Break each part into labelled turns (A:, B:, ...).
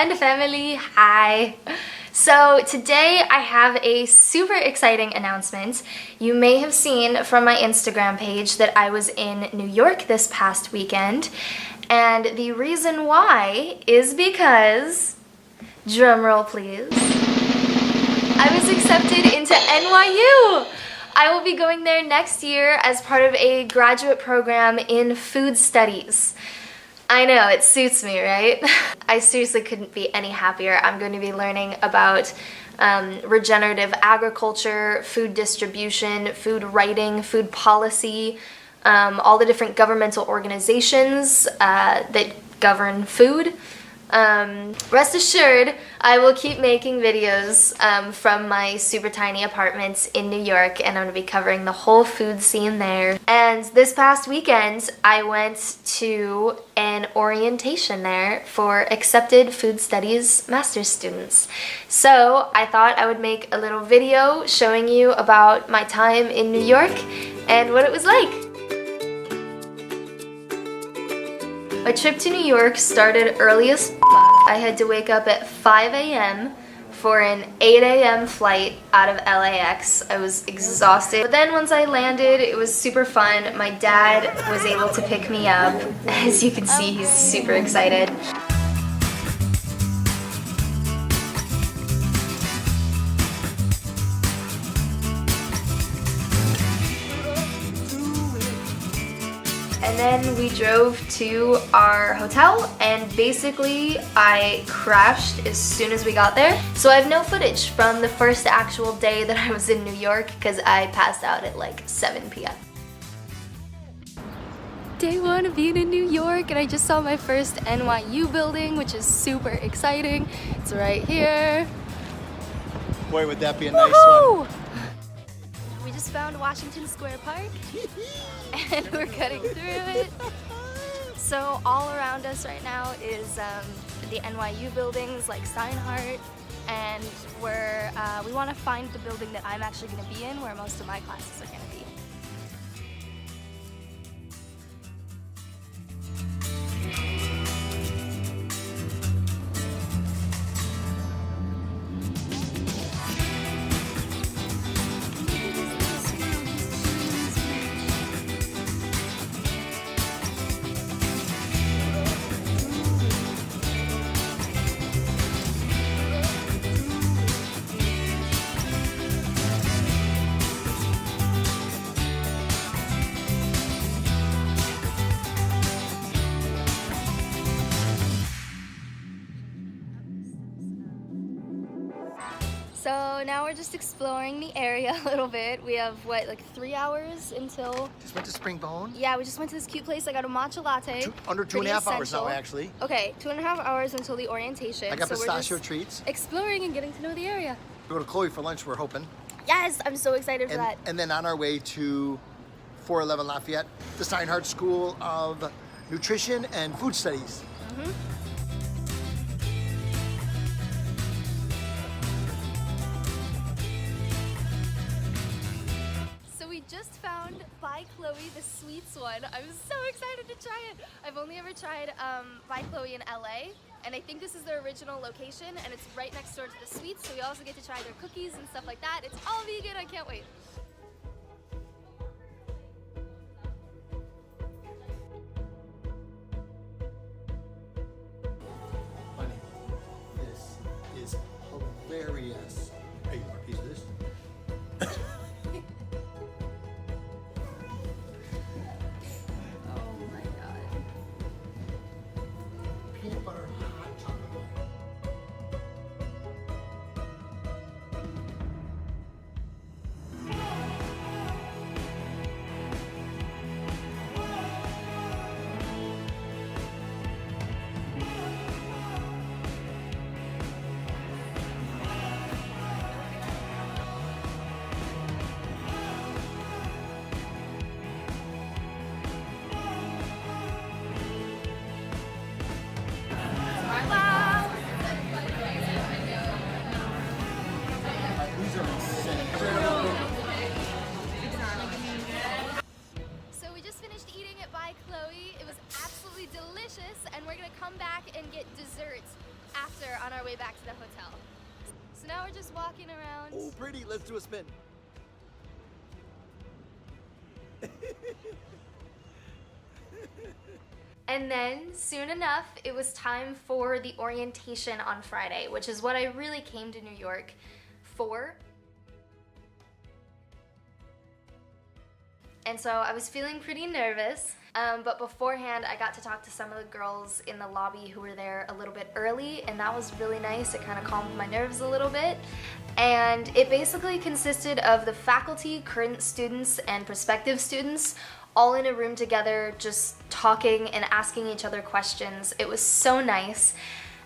A: and family, hi! So today I have a super exciting announcement. You may have seen from my Instagram page that I was in New York this past weekend, and the reason why is because, drumroll please, I was accepted into NYU! I will be going there next year as part of a graduate program in food studies. I know, it suits me, right? I seriously couldn't be any happier. I'm going to be learning about regenerative agriculture, food distribution, food writing, food policy, all the different governmental organizations that govern food. Rest assured, I will keep making videos from my super tiny apartment in New York, and I'm going to be covering the whole food scene there. And this past weekend, I went to an orientation there for accepted food studies master's students. So I thought I would make a little video showing you about my time in New York and what it was like. My trip to New York started early as f***. I had to wake up at 5 a.m. for an 8 a.m. flight out of LAX. I was exhausted. But then once I landed, it was super fun. My dad was able to pick me up. As you can see, he's super excited. And then we drove to our hotel, and basically I crashed as soon as we got there. So I have no footage from the first actual day that I was in New York because I passed out at like 7 p.m. Day one of being in New York, and I just saw my first NYU building, which is super exciting. It's right here.
B: Boy, would that be a nice one.
A: We just found Washington Square Park and we're cutting through it. So all around us right now is the NYU buildings like Steinhardt, and we want to find the building that I'm actually going to be in, where most of my classes are going to be. So now we're just exploring the area a little bit. We have, what, like 3 hours until...
B: Just went to Springbone.
A: Yeah, we just went to this cute place. I got a matcha latte.
B: Under 2.5 hours now, actually.
A: Okay, 2.5 hours until the orientation.
B: I got pistachio
A: we're just
B: treats.
A: Exploring and getting to know the area.
B: We go to Chloe for lunch, we're hoping.
A: Yes, I'm so excited for that.
B: And then on our way to 411 Lafayette, the Steinhardt School of Nutrition and Food Studies.
A: Mm-hmm. Just found by Chloe the sweets one. I'm so excited to try it. I've only ever tried by Chloe in LA, and I think this is their original location, and it's right next door to the sweets, so we also get to try their cookies and stuff like that. It's all vegan. I can't wait.
B: Honey, this is hilarious. Hey, you want a piece of this? Peanut butter hot chocolate.
A: by Chloe. It was absolutely delicious, and we're gonna come back and get desserts after on our way back to the hotel. So now we're just walking around.
B: Oh, pretty. Let's do a spin.
A: And then, soon enough, it was time for the orientation on Friday, which is what I really came to New York for. And so I was feeling pretty nervous, but beforehand I got to talk to some of the girls in the lobby who were there a little bit early, and that was really nice. It kind of calmed my nerves a little bit. And it basically consisted of the faculty, current students, and prospective students all in a room together, just talking and asking each other questions. It was so nice.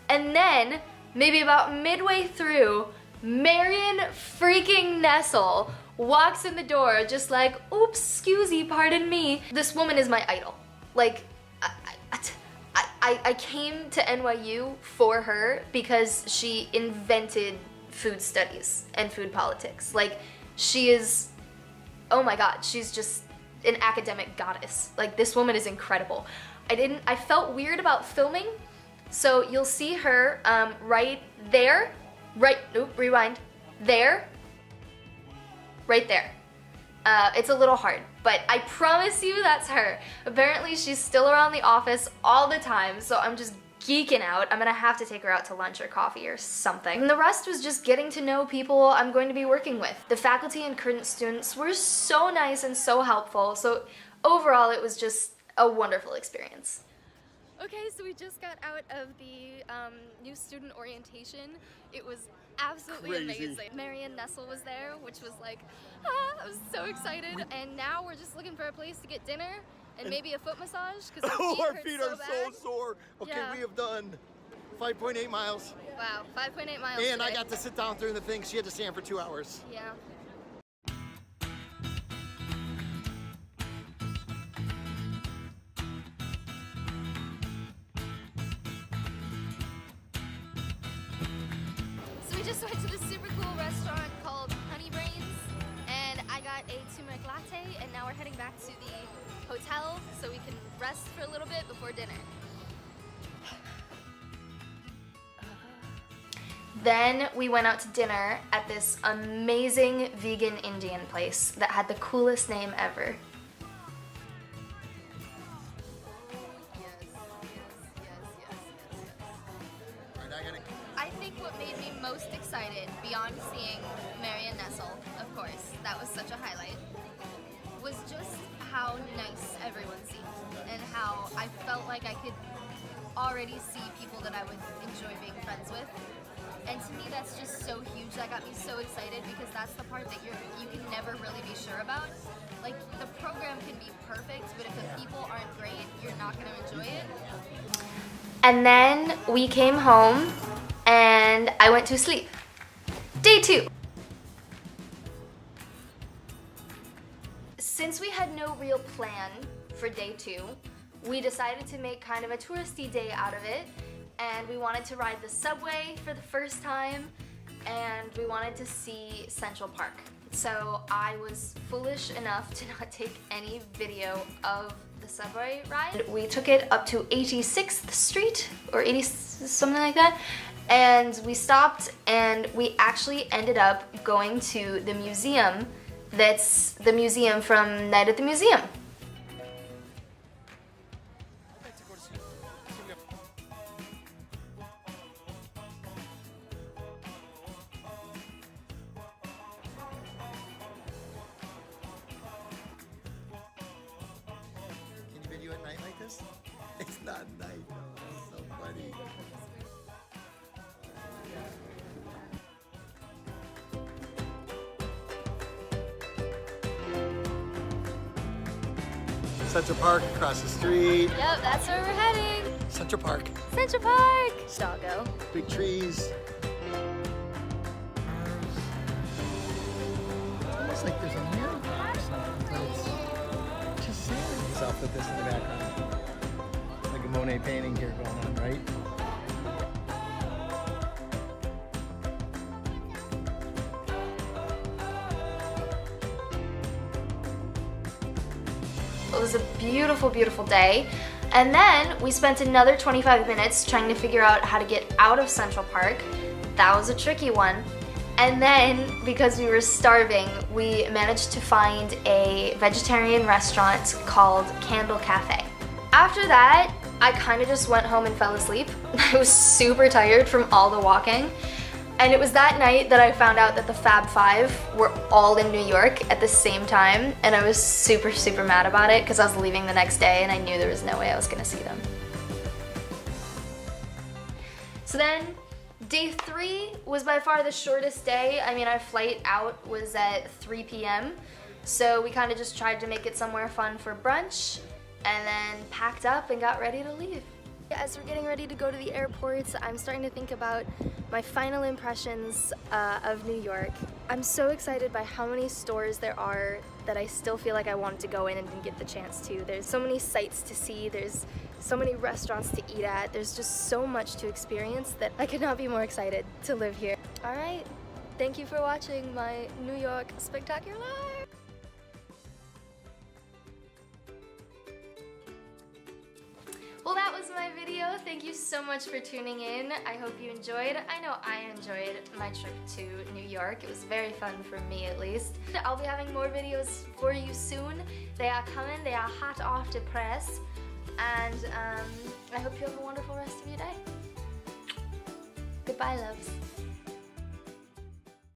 A: And then, maybe about midway through, Marion freaking Nestle walks in the door just like, oops, excusey, pardon me. This woman is my idol. Like, I came to NYU for her because she invented food studies and food politics. Like, she is, oh my god, she's just an academic goddess. Like, this woman is incredible. I felt weird about filming, so you'll see her right there, rewind, there, right there. It's a little hard, but I promise you that's her. Apparently she's still around the office all the time, so I'm just geeking out. I'm gonna have to take her out to lunch or coffee or something. And the rest was just getting to know people I'm going to be working with. The faculty and current students were so nice and so helpful, so overall it was just a wonderful experience. Okay, so we just got out of the new student orientation. It was absolutely amazing. Marion Nestle was there, which was like, I was so excited. And now we're just looking for a place to get dinner and maybe a foot massage because
B: our feet are so sore. Okay, yeah. We have done 5.8 miles.
A: Wow, 5.8 miles.
B: And
A: today.
B: I got to sit down during the thing. She had to stand for 2 hours.
A: Yeah. So we just went to this super cool restaurant called Honey Brains, and I got a turmeric latte, and now we're heading back to the hotel so we can rest for a little bit before dinner. Then we went out to dinner at this amazing vegan Indian place that had the coolest name ever. I think what made me most excited, beyond seeing Marion Nestle, of course, that was such a highlight, was just how nice everyone seemed and how I felt like I could already see people that I would enjoy being friends with. And to me that's just so huge. That got me so excited because that's the part that you can never really be sure about. Like, the program can be perfect, but if the people aren't great, you're not going to enjoy it. And then we came home and I went to sleep. Day 2. Since we had no real plan for day 2, we decided to make kind of a touristy day out of it, and we wanted to ride the subway for the first time, and we wanted to see Central Park. So I was foolish enough to not take any video of the subway ride. We took it up to 86th Street, or 80, something like that, and we stopped and we actually ended up going to the museum. That's the museum from Night at the Museum.
B: Can you video at night like this? It's not night, though. That's so funny. Central Park across the street.
A: Yep, that's where we're heading.
B: Central Park.
A: Central Park. Doggo.
B: Big trees. It's almost like there's a mirror or something, but it's just sand. So I'll put this in the background. Like a Monet painting here going on, right?
A: It was a beautiful, beautiful day, And then we spent another 25 minutes trying to figure out how to get out of Central Park. That was a tricky one. And then, because we were starving, we managed to find a vegetarian restaurant called Candle Cafe. After that, I kind of just went home and fell asleep. I was super tired from all the walking. And it was that night that I found out that the Fab Five were all in New York at the same time, and I was super, super mad about it because I was leaving the next day and I knew there was no way I was gonna see them. So then, day 3 was by far the shortest day. I mean, our flight out was at 3 p.m., so we kind of just tried to make it somewhere fun for brunch, and then packed up and got ready to leave. As we're getting ready to go to the airport, I'm starting to think about my final impressions of New York. I'm so excited by how many stores there are that I still feel like I wanted to go in and didn't get the chance to. There's so many sights to see, there's so many restaurants to eat at, there's just so much to experience that I could not be more excited to live here. Alright, thank you for watching my New York Spectacular! Well, that was my video. Thank you so much for tuning in. I hope you enjoyed. I know I enjoyed my trip to New York. It was very fun for me, at least. I'll be having more videos for you soon. They are coming. They are hot off the press. And I hope you have a wonderful rest of your day. Goodbye, loves.